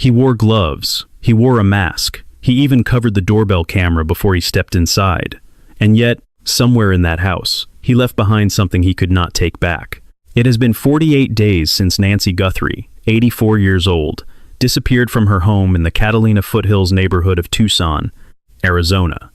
He wore gloves. He wore a mask. He even covered the doorbell camera before he stepped inside. And yet, somewhere in that house, he left behind something he could not take back. It has been 48 days since Nancy Guthrie, 84 years old, disappeared from her home in the Catalina Foothills neighborhood of Tucson, Arizona.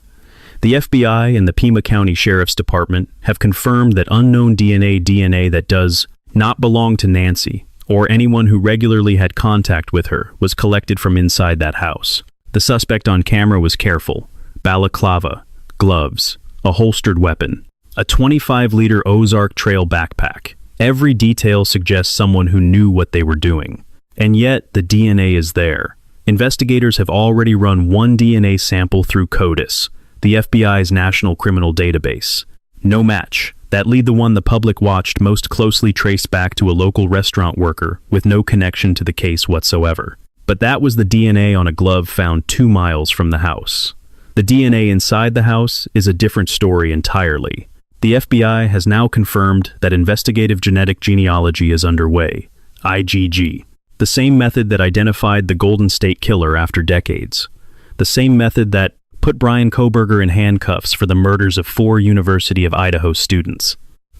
The FBI and the Pima County Sheriff's Department have confirmed that unknown DNA that does not belong to Nancy or anyone who regularly had contact with her was collected from inside that house. The suspect on camera was careful: balaclava, gloves, a holstered weapon, a 25-liter Ozark Trail backpack. Every detail suggests someone who knew what they were doing. And yet, the DNA is there. Investigators have already run one DNA sample through CODIS, the FBI's national criminal database. No match. That lead, the one the public watched most closely, traced back to a local restaurant worker with no connection to the case whatsoever. But that was the DNA on a glove found 2 miles from the house. The DNA inside the house is a different story entirely. The FBI has now confirmed that Investigative Genetic Genealogy is underway, IGG. The same method that identified the Golden State Killer after decades. The same method that put Bryan Kohberger in handcuffs for the murders of 4 University of Idaho students.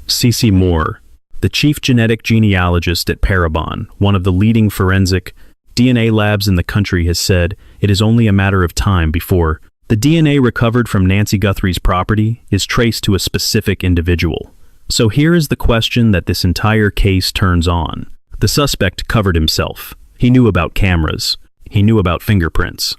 CeCe Moore, the chief genetic genealogist at Parabon, one of the leading forensic DNA labs in the country, has said it is only a matter of time before the DNA recovered from Nancy Guthrie's property is traced to a specific individual. So here is the question that this entire case turns on. The suspect covered himself. He knew about cameras. He knew about fingerprints.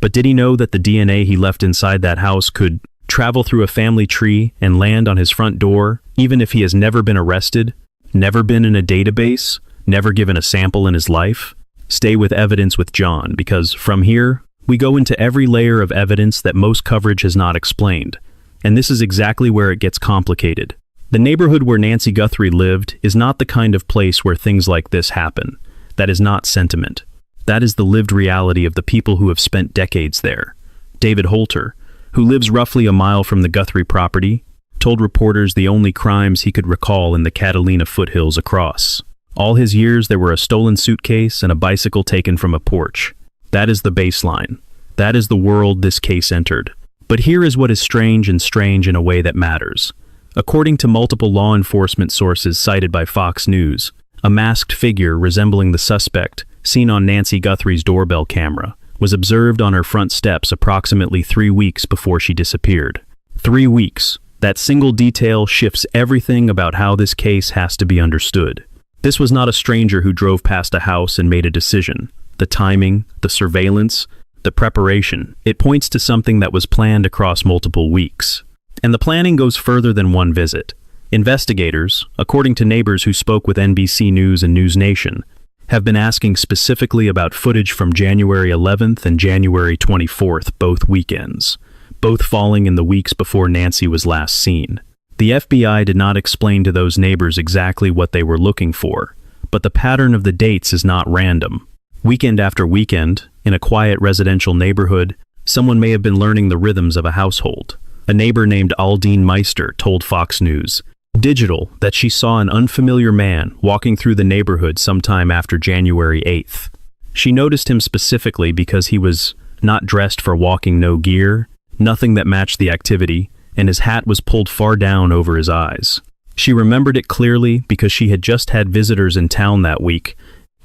But did he know that the DNA he left inside that house could travel through a family tree and land on his front door, even if he has never been arrested, never been in a database, never given a sample in his life? Stay with Evidence with John, because from here, we go into every layer of evidence that most coverage has not explained. And this is exactly where it gets complicated. The neighborhood where Nancy Guthrie lived is not the kind of place where things like this happen. That is not sentiment. That is the lived reality of the people who have spent decades there. David Holter, who lives roughly a mile from the Guthrie property, told reporters the only crimes he could recall in the Catalina foothills across. All his years, there were a stolen suitcase and a bicycle taken from a porch. That is the baseline. That is the world this case entered. But here is what is strange, and strange in a way that matters. According to multiple law enforcement sources cited by Fox News, a masked figure resembling the suspect, seen on Nancy Guthrie's doorbell camera, was observed on her front steps approximately 3 weeks before she disappeared. 3 weeks. That single detail shifts everything about how this case has to be understood. This was not a stranger who drove past a house and made a decision. The timing, the surveillance, the preparation, it points to something that was planned across multiple weeks. And the planning goes further than one visit. Investigators, according to neighbors who spoke with NBC News and News Nation, have been asking specifically about footage from January 11th and January 24th, both weekends, both falling in the weeks before Nancy was last seen. The FBI did not explain to those neighbors exactly what they were looking for, but the pattern of the dates is not random. Weekend after weekend, in a quiet residential neighborhood, someone may have been learning the rhythms of a household. A neighbor named Aldine Meister told Fox News Digital that she saw an unfamiliar man walking through the neighborhood sometime after January 8th. She noticed him specifically because he was not dressed for walking, no gear, nothing that matched the activity, and his hat was pulled far down over his eyes. She remembered it clearly because she had just had visitors in town that week,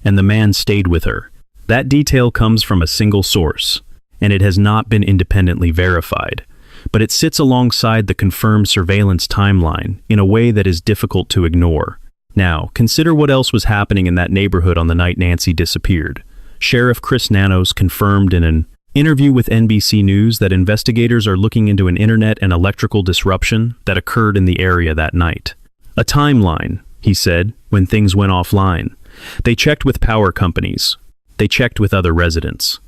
and the man stayed with her. That detail comes from a single source, and it has not been independently verified, but it sits alongside the confirmed surveillance timeline in a way that is difficult to ignore. Now, consider what else was happening in that neighborhood on the night Nancy disappeared. Sheriff Chris Nanos confirmed in an interview with NBC News that investigators are looking into an internet and electrical disruption that occurred in the area that night. A timeline, he said, when things went offline. They checked with power companies. They checked with other residents.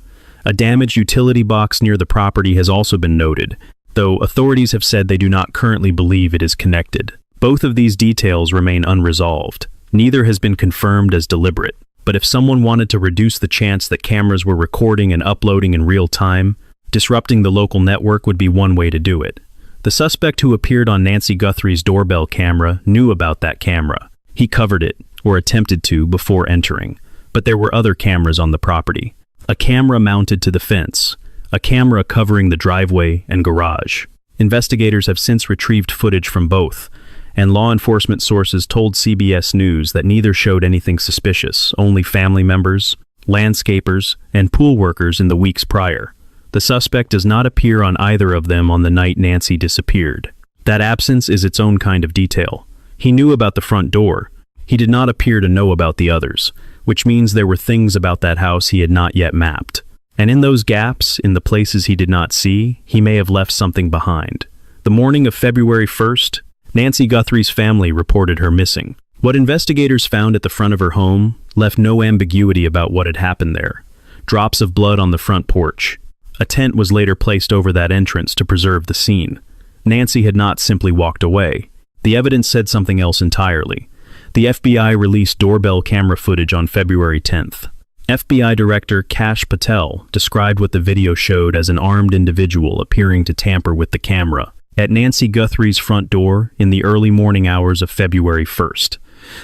A damaged utility box near the property has also been noted, though authorities have said they do not currently believe it is connected. Both of these details remain unresolved. Neither has been confirmed as deliberate. But if someone wanted to reduce the chance that cameras were recording and uploading in real time, disrupting the local network would be one way to do it. The suspect who appeared on Nancy Guthrie's doorbell camera knew about that camera. He covered it, or attempted to, before entering. But there were other cameras on the property. a camera mounted to the fence, a camera covering the driveway and garage. Investigators have since retrieved footage from both, and law enforcement sources told CBS News that neither showed anything suspicious, only family members, landscapers, and pool workers in the weeks prior. The suspect does not appear on either of them on the night Nancy disappeared. That absence is its own kind of detail. He knew about the front door. He did not appear to know about the others, which means there were things about that house he had not yet mapped. And in those gaps, in the places he did not see, he may have left something behind. The morning of February 1st, Nancy Guthrie's family reported her missing. What investigators found at the front of her home left no ambiguity about what had happened there. Drops of blood on the front porch. A tent was later placed over that entrance to preserve the scene. Nancy had not simply walked away. The evidence said something else entirely. The FBI released doorbell camera footage on February 10th. FBI Director Kash Patel described what the video showed as an armed individual appearing to tamper with the camera at Nancy Guthrie's front door in the early morning hours of February 1st.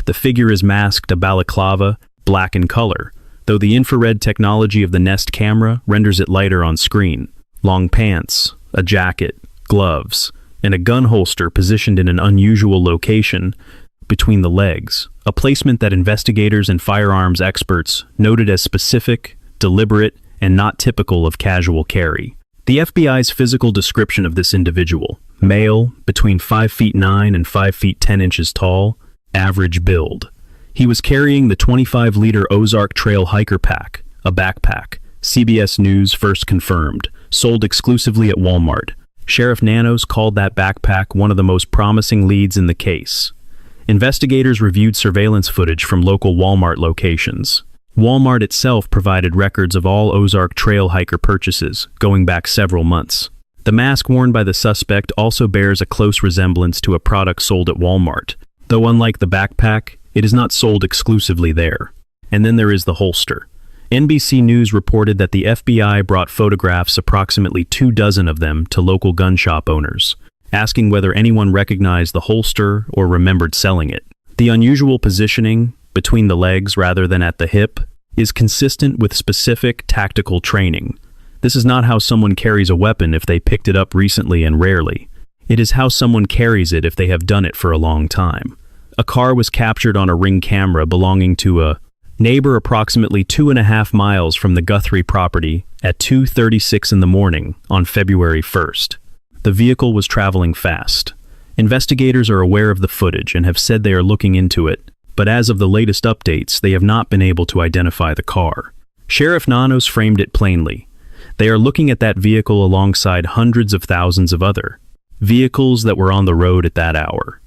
The figure is masked a balaclava, black in color, though the infrared technology of the Nest camera renders it lighter on screen. Long pants, a jacket, gloves, and a gun holster positioned in an unusual location between the legs, a placement that investigators and firearms experts noted as specific, deliberate, and not typical of casual carry. The FBI's physical description of this individual: male, between 5 feet 9 and 5 feet 10 inches tall, average build. He was carrying the 25-liter Ozark Trail Hiker Pack, a backpack. CBS News first confirmed, sold exclusively at Walmart. Sheriff Nanos called that backpack one of the most promising leads in the case. Investigators reviewed surveillance footage from local Walmart locations. Walmart itself provided records of all Ozark Trail hiker purchases, going back several months. The mask worn by the suspect also bears a close resemblance to a product sold at Walmart, though unlike the backpack, it is not sold exclusively there. And then there is the holster. NBC News reported that the FBI brought photographs, approximately 24 of them, to local gun shop owners, asking whether anyone recognized the holster or remembered selling it. The unusual positioning, between the legs rather than at the hip, is consistent with specific tactical training. This is not how someone carries a weapon if they picked it up recently and rarely. It is how someone carries it if they have done it for a long time. A car was captured on a Ring camera belonging to a neighbor approximately 2.5 miles from the Guthrie property at 2:36 in the morning on February 1st. The vehicle was traveling fast. Investigators are aware of the footage and have said they are looking into it, but as of the latest updates, they have not been able to identify the car. Sheriff Nanos framed it plainly. They are looking at that vehicle alongside hundreds of thousands of other vehicles that were on the road at that hour.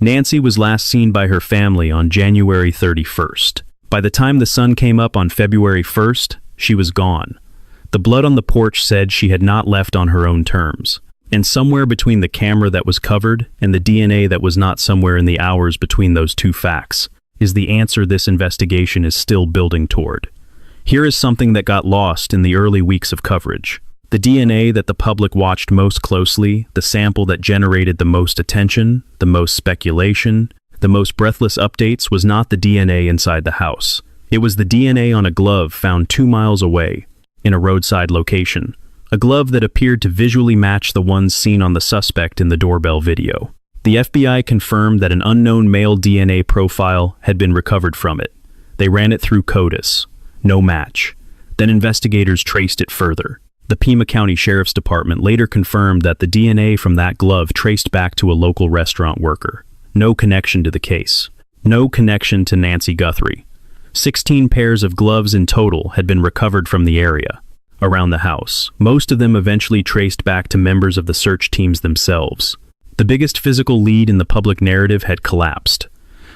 Nancy was last seen by her family on January 31st. By the time the sun came up on February 1st, she was gone. The blood on the porch said she had not left on her own terms. And somewhere between the camera that was covered and the DNA that was not somewhere in the hours between those two facts is the answer this investigation is still building toward. Here is something that got lost in the early weeks of coverage. The DNA that the public watched most closely, the sample that generated the most attention, the most speculation, the most breathless updates, was not the DNA inside the house. It was the DNA on a glove found 2 miles away, in a roadside location. A glove that appeared to visually match the ones seen on the suspect in the doorbell video. The FBI confirmed that an unknown male DNA profile had been recovered from it. They ran it through CODIS. No match. Then investigators traced it further. The Pima County Sheriff's Department later confirmed that the DNA from that glove traced back to a local restaurant worker. No connection to the case. No connection to Nancy Guthrie. 16 pairs of gloves in total had been recovered from the area around the house, most of them eventually traced back to members of the search teams themselves. The biggest physical lead in the public narrative had collapsed.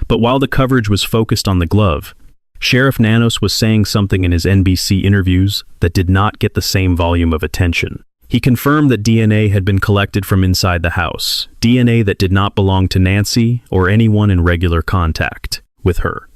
But while the coverage was focused on the glove, Sheriff Nanos was saying something in his NBC interviews that did not get the same volume of attention. He confirmed that DNA had been collected from inside the house, DNA that did not belong to Nancy or anyone in regular contact with her.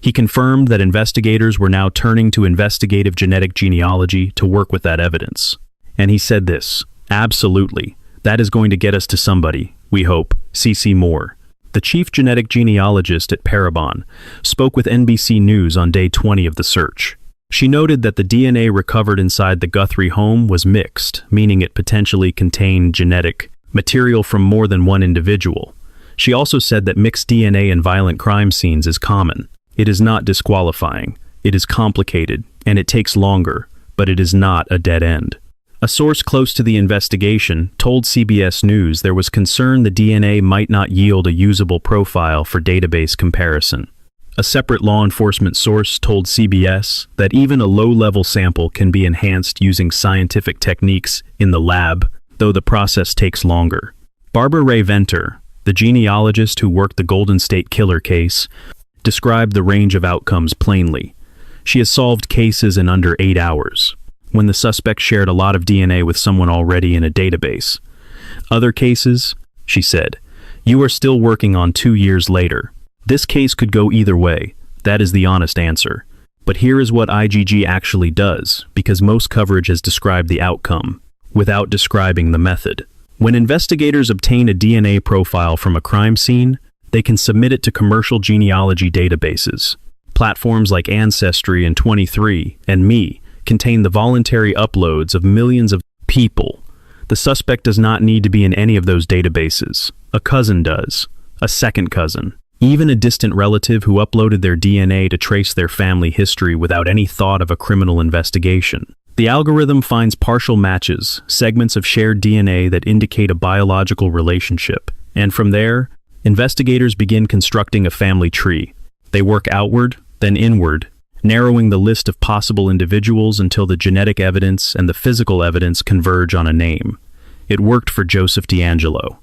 He confirmed that investigators were now turning to Investigative Genetic Genealogy to work with that evidence. And he said this: "Absolutely. That is going to get us to somebody, we hope." CeCe Moore, the chief genetic genealogist at Parabon, spoke with NBC News on day 20 of the search. She noted that the DNA recovered inside the Guthrie home was mixed, meaning it potentially contained genetic material from more than one individual. She also said that mixed DNA in violent crime scenes is common. It is not disqualifying. It is complicated, and it takes longer, but it is not a dead end. A source close to the investigation told CBS News there was concern the DNA might not yield a usable profile for database comparison. A separate law enforcement source told CBS that even a low-level sample can be enhanced using scientific techniques in the lab, though the process takes longer. Barbara Ray Venter, the genealogist who worked the Golden State Killer case, described the range of outcomes plainly. She has solved cases in under 8 hours, when the suspect shared a lot of DNA with someone already in a database. Other cases, she said, you are still working on 2 years later. This case could go either way. That is the honest answer. But here is what IGG actually does, because most coverage has described the outcome, without describing the method. When investigators obtain a DNA profile from a crime scene, they can submit it to commercial genealogy databases. Platforms like Ancestry and 23 and Me contain the voluntary uploads of millions of people. The suspect does not need to be in any of those databases. A cousin does. A second cousin. Even a distant relative who uploaded their DNA to trace their family history without any thought of a criminal investigation. The algorithm finds partial matches, segments of shared DNA that indicate a biological relationship, and from there, investigators begin constructing a family tree. They work outward, then inward, narrowing the list of possible individuals until the genetic evidence and the physical evidence converge on a name. It worked for Joseph DeAngelo.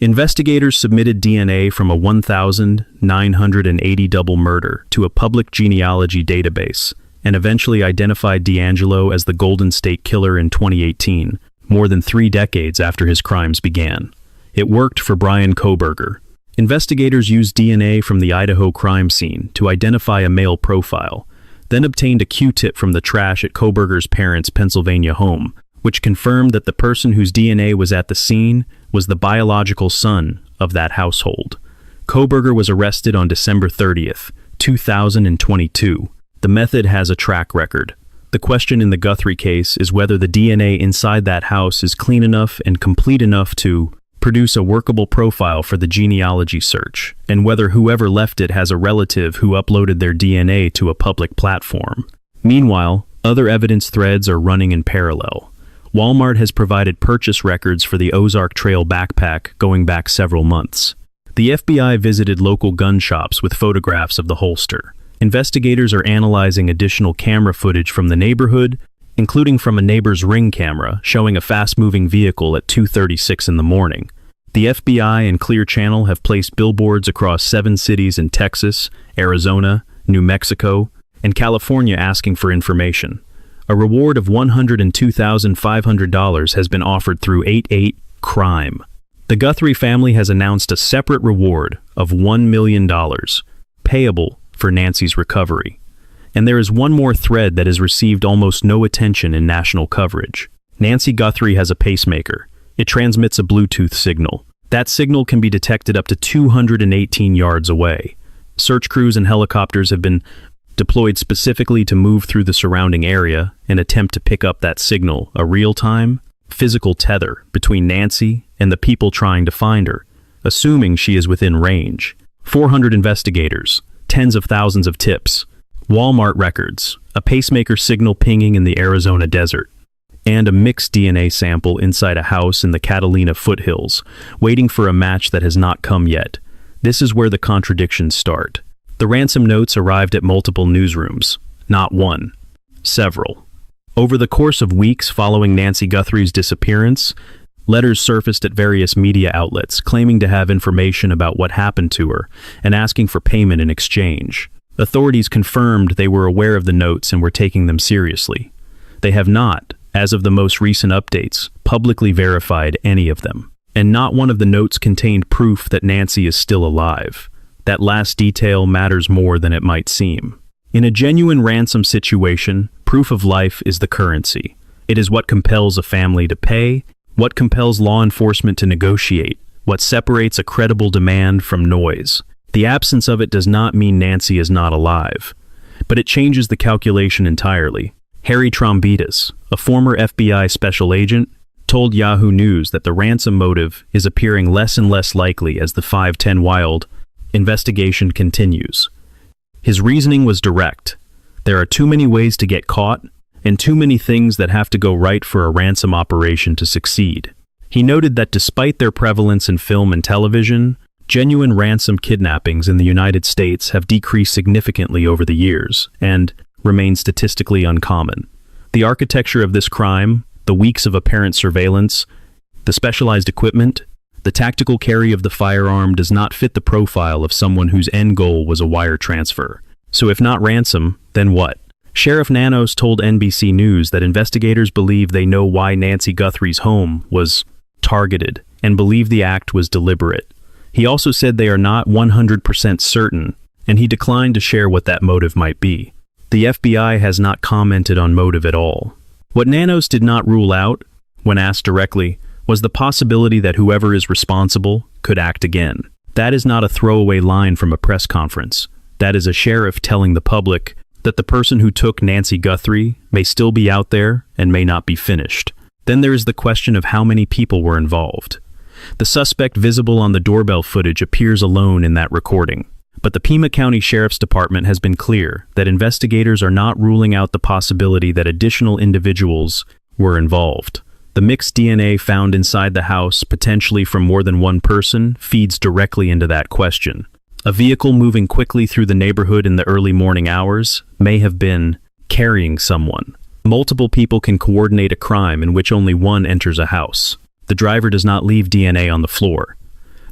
Investigators submitted DNA from a 1,980 double murder to a public genealogy database and eventually identified DeAngelo as the Golden State Killer in 2018, more than 3 decades after his crimes began. It worked for Bryan Kohberger. Investigators used DNA from the Idaho crime scene to identify a male profile, then obtained a Q-tip from the trash at Kohberger's parents' Pennsylvania home, which confirmed that the person whose DNA was at the scene was the biological son of that household. Kohberger was arrested on December 30th, 2022. The method has a track record. The question in the Guthrie case is whether the DNA inside that house is clean enough and complete enough to produce a workable profile for the genealogy search, and whether whoever left it has a relative who uploaded their DNA to a public platform. Meanwhile, other evidence threads are running in parallel. Walmart has provided purchase records for the Ozark Trail backpack going back several months. The FBI visited local gun shops with photographs of the holster. Investigators are analyzing additional camera footage from the neighborhood, including from a neighbor's Ring camera showing a fast-moving vehicle at 2:36 in the morning. The FBI and Clear Channel have placed billboards across 7 cities in Texas, Arizona, New Mexico, and California asking for information. A reward of $102,500 has been offered through 88 Crime. The Guthrie family has announced a separate reward of $1 million, payable for Nancy's recovery. And there is one more thread that has received almost no attention in national coverage. Nancy Guthrie has a pacemaker. It transmits a Bluetooth signal. That signal can be detected up to 218 yards away. Search crews and helicopters have been deployed specifically to move through the surrounding area and attempt to pick up that signal, a real-time, physical tether between Nancy and the people trying to find her, assuming she is within range. 400 investigators, tens of thousands of tips, Walmart records, a pacemaker signal pinging in the Arizona desert, and a mixed DNA sample inside a house in the Catalina foothills, waiting for a match that has not come yet. This is where the contradictions start. The ransom notes arrived at multiple newsrooms, not one, several. Over the course of weeks following Nancy Guthrie's disappearance, letters surfaced at various media outlets claiming to have information about what happened to her and asking for payment in exchange. Authorities confirmed they were aware of the notes and were taking them seriously. They have not, as of the most recent updates, publicly verified any of them. And not one of the notes contained proof that Nancy is still alive. That last detail matters more than it might seem. In a genuine ransom situation, proof of life is the currency. It is what compels a family to pay, what compels law enforcement to negotiate, what separates a credible demand from noise. The absence of it does not mean Nancy is not alive. but it changes the calculation entirely. Harry Trombitas, a former FBI special agent, told Yahoo News that the ransom motive is appearing less and less likely as the 510 Wild investigation continues. His reasoning was direct. There are too many ways to get caught, and too many things that have to go right for a ransom operation to succeed. He noted that despite their prevalence in film and television, genuine ransom kidnappings in the United States have decreased significantly over the years and remain statistically uncommon. The architecture of this crime, the weeks of apparent surveillance, the specialized equipment, the tactical carry of the firearm does not fit the profile of someone whose end goal was a wire transfer. So if not ransom, then what? Sheriff Nanos told NBC News that investigators believe they know why Nancy Guthrie's home was targeted and believe the act was deliberate. He also said they are not 100% certain, and he declined to share what that motive might be. The FBI has not commented on motive at all. What Nanos did not rule out, when asked directly, was the possibility that whoever is responsible could act again. That is not a throwaway line from a press conference. That is a sheriff telling the public that the person who took Nancy Guthrie may still be out there and may not be finished. Then there is the question of how many people were involved. The suspect visible on the doorbell footage appears alone in that recording. But the Pima County Sheriff's Department has been clear that investigators are not ruling out the possibility that additional individuals were involved. The mixed DNA found inside the house, potentially from more than one person, feeds directly into that question. A vehicle moving quickly through the neighborhood in the early morning hours may have been carrying someone. Multiple people can coordinate a crime in which only one enters a house. The driver does not leave DNA on the floor.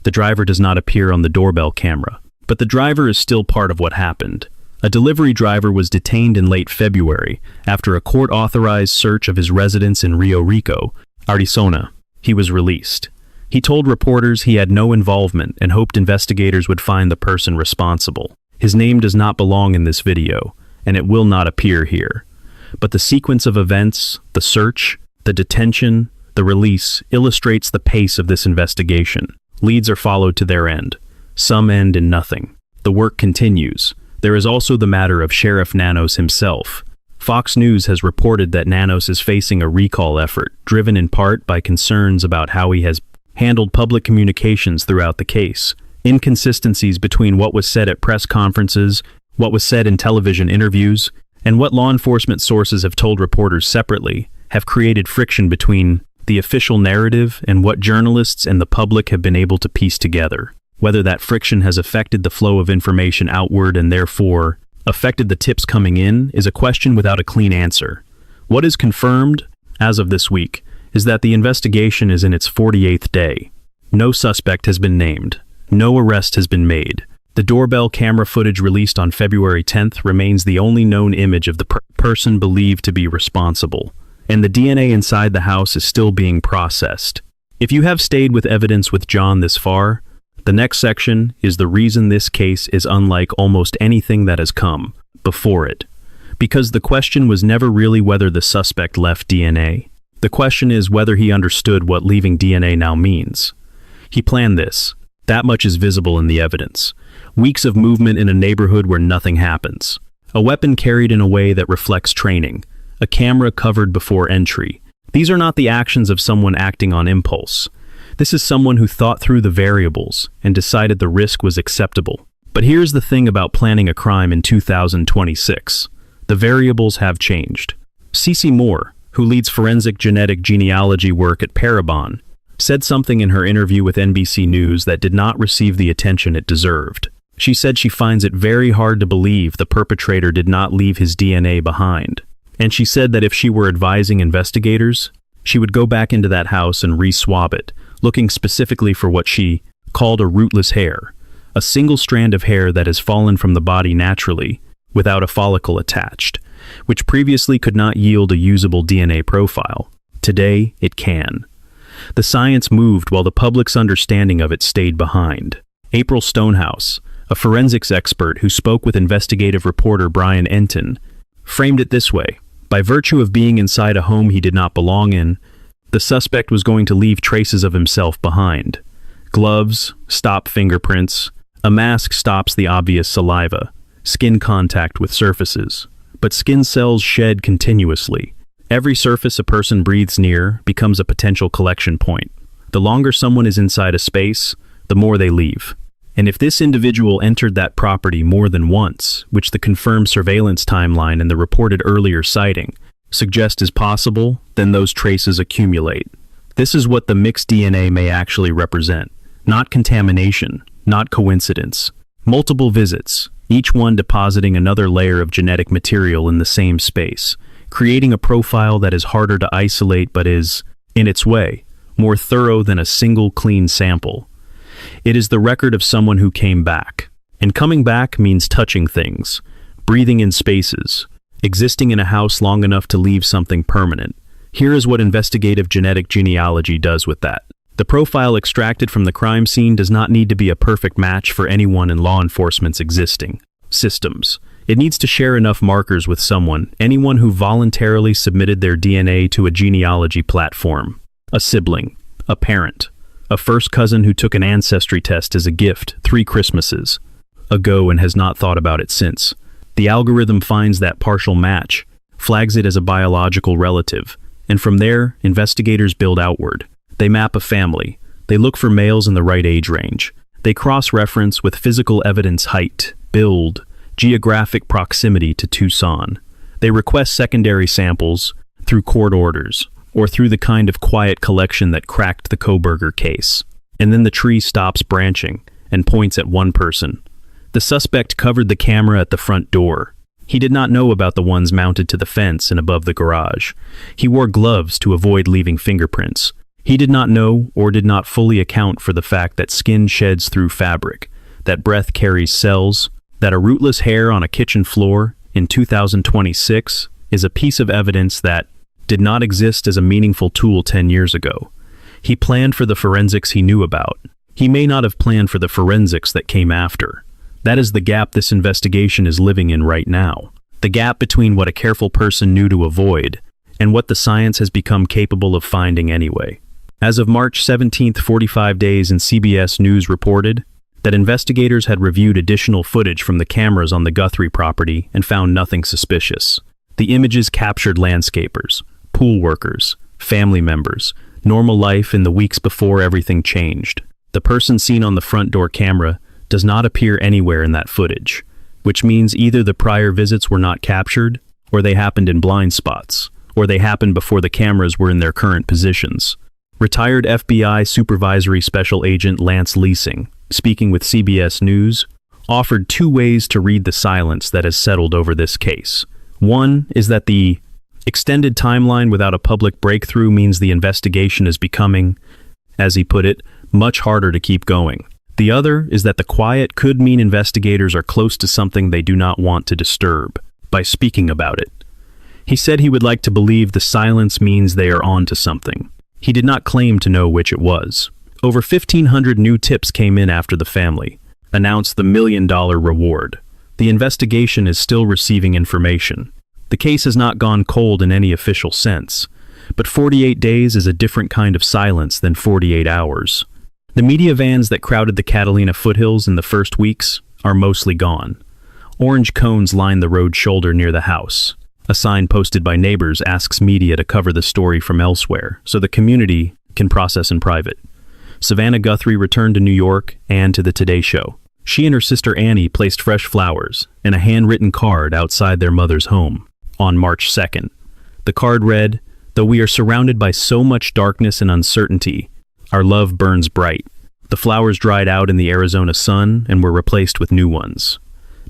The driver does not appear on the doorbell camera. But the driver is still part of what happened. A delivery driver was detained in late February after a court-authorized search of his residence in Rio Rico, Arizona. He was released. He told reporters he had no involvement and hoped investigators would find the person responsible. His name does not belong in this video, and it will not appear here. But the sequence of events, the search, the detention, the release, illustrates the pace of this investigation. Leads are followed to their end. Some end in nothing. The work continues. There is also the matter of Sheriff Nanos himself. Fox News has reported that Nanos is facing a recall effort, driven in part by concerns about how he has handled public communications throughout the case. Inconsistencies between what was said at press conferences, what was said in television interviews, and what law enforcement sources have told reporters separately have created friction between the official narrative and what journalists and the public have been able to piece together. Whether that friction has affected the flow of information outward and therefore affected the tips coming in is a question without a clean answer. What is confirmed, as of this week, is that the investigation is in its 48th day. No suspect has been named. No arrest has been made. The doorbell camera footage released on February 10th remains the only known image of the person believed to be responsible, and the DNA inside the house is still being processed. If you have stayed with evidence with John this far, the next section is the reason this case is unlike almost anything that has come before it. Because the question was never really whether the suspect left DNA. The question is whether he understood what leaving DNA now means. He planned this. That much is visible in the evidence. Weeks of movement in a neighborhood where nothing happens. A weapon carried in a way that reflects training. A camera covered before entry. These are not the actions of someone acting on impulse. This is someone who thought through the variables and decided the risk was acceptable. But here's the thing about planning a crime in 2026. The variables have changed. CeCe Moore, who leads forensic genetic genealogy work at Parabon, said something in her interview with NBC News that did not receive the attention it deserved. She said she finds it very hard to believe the perpetrator did not leave his DNA behind. And she said that if she were advising investigators, she would go back into that house and re-swab it, looking specifically for what she called a rootless hair, a single strand of hair that has fallen from the body naturally, without a follicle attached, which previously could not yield a usable DNA profile. Today, it can. The science moved while the public's understanding of it stayed behind. April Stonehouse, a forensics expert who spoke with investigative reporter Bryan Kohberger, framed it this way. By virtue of being inside a home he did not belong in, the suspect was going to leave traces of himself behind. Gloves stop fingerprints. A mask stops the obvious saliva. skin contact with surfaces. But skin cells shed continuously. Every surface a person breathes near becomes a potential collection point. The longer someone is inside a space, the more they leave. And if this individual entered that property more than once, which the confirmed surveillance timeline and the reported earlier sighting suggest is possible, then those traces accumulate. This is what the mixed DNA may actually represent. Not contamination, not coincidence. Multiple visits, each one depositing another layer of genetic material in the same space, creating a profile that is harder to isolate but is, in its way, more thorough than a single clean sample. It is the record of someone who came back. And coming back means touching things, breathing in spaces, existing in a house long enough to leave something permanent. Here is what investigative genetic genealogy does with that. The profile extracted from the crime scene does not need to be a perfect match for anyone in law enforcement's existing systems. It needs to share enough markers with someone, anyone who voluntarily submitted their DNA to a genealogy platform. A sibling, a parent, a first cousin who took an ancestry test as a gift 3 Christmases ago and has not thought about it since. The algorithm finds that partial match, flags it as a biological relative, and from there, investigators build outward. They map a family. They look for males in the right age range. They cross-reference with physical evidence height, build, geographic proximity to Tucson. They request secondary samples through court orders or through the kind of quiet collection that cracked the Kohberger case. And then the tree stops branching and points at one person. The suspect covered the camera at the front door. He did not know about the ones mounted to the fence and above the garage. He wore gloves to avoid leaving fingerprints. He did not know or did not fully account for the fact that skin sheds through fabric, that breath carries cells, that a rootless hair on a kitchen floor in 2026 is a piece of evidence that did not exist as a meaningful tool 10 years ago. He planned for the forensics he knew about. He may not have planned for the forensics that came after. That is the gap this investigation is living in right now. The gap between what a careful person knew to avoid and what the science has become capable of finding anyway. As of March 17th, 45 Days in CBS News reported that investigators had reviewed additional footage from the cameras on the Guthrie property and found nothing suspicious. The images captured landscapers, pool workers, family members, normal life in the weeks before everything changed. The person seen on the front door camera does not appear anywhere in that footage, which means either the prior visits were not captured, or they happened in blind spots, or they happened before the cameras were in their current positions. Retired FBI Supervisory Special Agent Lance Leasing, speaking with CBS News, offered 2 ways to read the silence that has settled over this case. One is that the extended timeline without a public breakthrough means the investigation is becoming, as he put it, much harder to keep going. The other is that the quiet could mean investigators are close to something they do not want to disturb by speaking about it. He said he would like to believe the silence means they are on to something. He did not claim to know which it was. Over 1,500 new tips came in after the family announced the $1 million reward. The investigation is still receiving information. The case has not gone cold in any official sense, but 48 days is a different kind of silence than 48 hours. The media vans that crowded the Catalina foothills in the first weeks are mostly gone. Orange cones line the road shoulder near the house. A sign posted by neighbors asks media to cover the story from elsewhere, so the community can process in private. Savannah Guthrie returned to New York and to the Today Show. She and her sister Annie placed fresh flowers and a handwritten card outside their mother's home on March 2nd. The card read, "Though we are surrounded by so much darkness and uncertainty, our love burns bright." The flowers dried out in the Arizona sun and were replaced with new ones.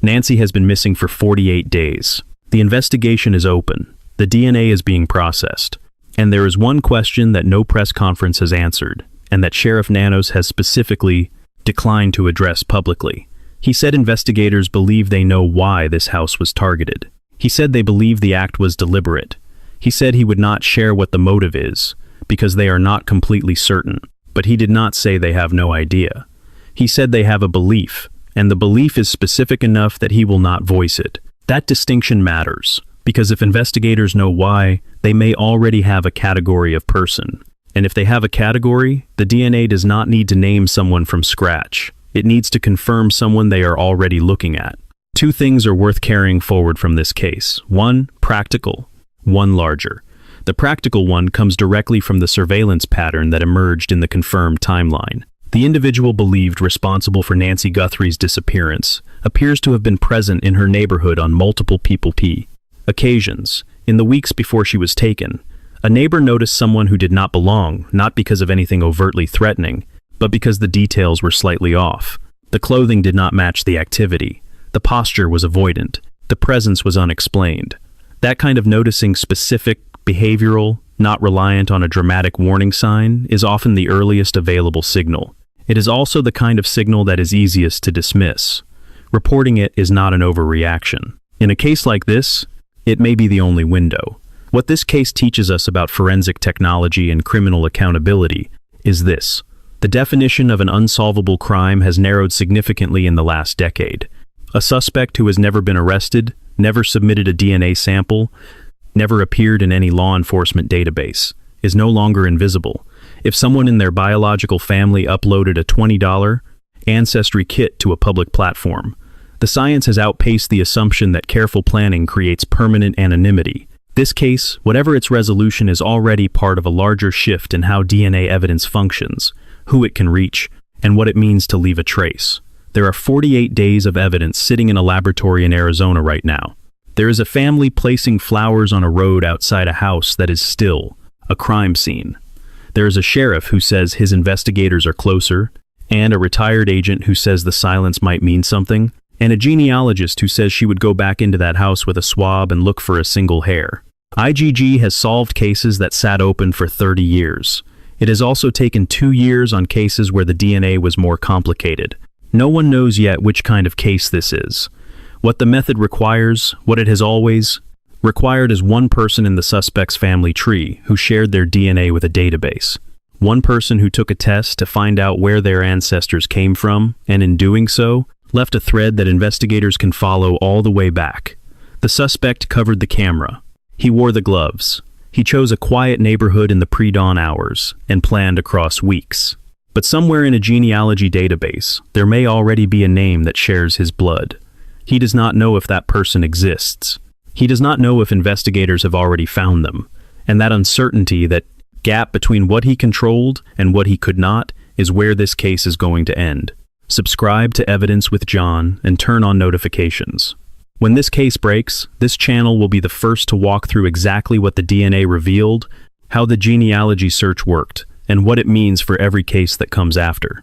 Nancy has been missing for 48 days. The investigation is open. The DNA is being processed. And there is one question that no press conference has answered, and that Sheriff Nanos has specifically declined to address publicly. He said investigators believe they know why this house was targeted. He said they believe the act was deliberate. He said he would not share what the motive is, because they are not completely certain. But he did not say they have no idea. He said they have a belief, and the belief is specific enough that he will not voice it. That distinction matters, because if investigators know why, they may already have a category of person. And if they have a category, the DNA does not need to name someone from scratch. It needs to confirm someone they are already looking at. Two things are worth carrying forward from this case. One, practical. One, larger. The practical one comes directly from the surveillance pattern that emerged in the confirmed timeline. The individual believed responsible for Nancy Guthrie's disappearance appears to have been present in her neighborhood on multiple occasions. In the weeks before she was taken, a neighbor noticed someone who did not belong, not because of anything overtly threatening, but because the details were slightly off. The clothing did not match the activity. The posture was avoidant. The presence was unexplained. That kind of noticing specific, behavioral, not reliant on a dramatic warning sign, is often the earliest available signal. It is also the kind of signal that is easiest to dismiss. Reporting it is not an overreaction. In a case like this, it may be the only window. What this case teaches us about forensic technology and criminal accountability is this: the definition of an unsolvable crime has narrowed significantly in the last decade. A suspect who has never been arrested, never submitted a DNA sample, never appeared in any law enforcement database, is no longer invisible. If someone in their biological family uploaded a $20 ancestry kit to a public platform, the science has outpaced the assumption that careful planning creates permanent anonymity. This case, whatever its resolution, is already part of a larger shift in how DNA evidence functions, who it can reach, and what it means to leave a trace. There are 48 days of evidence sitting in a laboratory in Arizona right now. There is a family placing flowers on a road outside a house that is still a crime scene. There is a sheriff who says his investigators are closer, and a retired agent who says the silence might mean something, and a genealogist who says she would go back into that house with a swab and look for a single hair. IGG has solved cases that sat open for 30 years. It has also taken 2 years on cases where the DNA was more complicated. No one knows yet which kind of case this is. What the method requires, what it has always required, is one person in the suspect's family tree who shared their DNA with a database. One person who took a test to find out where their ancestors came from, and in doing so, left a thread that investigators can follow all the way back. The suspect covered the camera. He wore the gloves. He chose a quiet neighborhood in the pre-dawn hours and planned across weeks. But somewhere in a genealogy database, there may already be a name that shares his blood. He does not know if that person exists. He does not know if investigators have already found them. And that uncertainty, that gap between what he controlled and what he could not, is where this case is going to end. Subscribe to Evidence with John and turn on notifications. When this case breaks, this channel will be the first to walk through exactly what the DNA revealed, how the genealogy search worked, and what it means for every case that comes after.